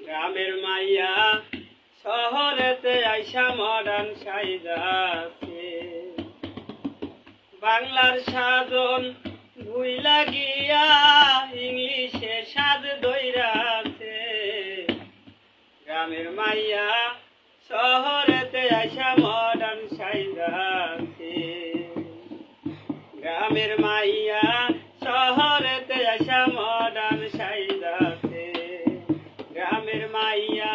গ্রামের মাইয়া শহরেতে আইসা মডার্ন সাইজাছে। বাংলার সাজন ভুইলা গিয়া ইংলিশে সাজ দইরাছে। গ্রামের মাইয়া শহরেতে আইসা মডার্ন সাইজাছে। গ্রামের মাইয়া শহরেতে আইসা মডার্ন সাইজাছে। গ্রামের মাইয়া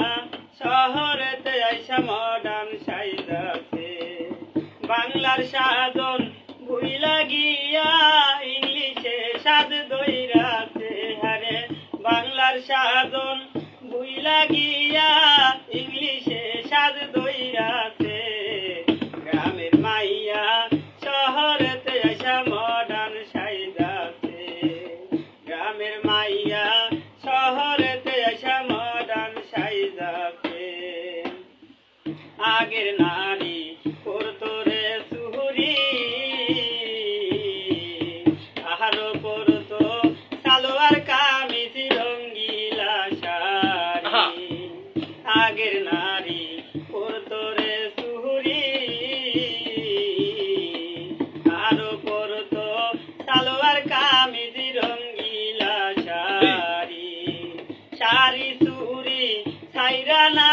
শহরেতে আইসা মডার্ন সাইজাছে। বাংলার সাজন ভুইলা গিয়া ইংলিশে সাজ দইরাছে। হারে বাংলার সাজন ভুইলা গিয়া ইংলিশে সাজ দইরাছে। গ্রামের মাইয়া শহরেতে আইসা মডার্ন সাইজাছে। গ্রামের মাইয়া শহরেতে আইসা মডার্ন সাইজাছে। আগের নারী করতো রে চুরি, আরো করতো সালোয়ার কামিজ রঙ্গিলা শাড়ি। আগের নারী করতো রে চুরি, আরো করতো সালোয়ার কামিজ রঙ্গিলা শাড়ি। শাড়ি চুরি ছাইরা না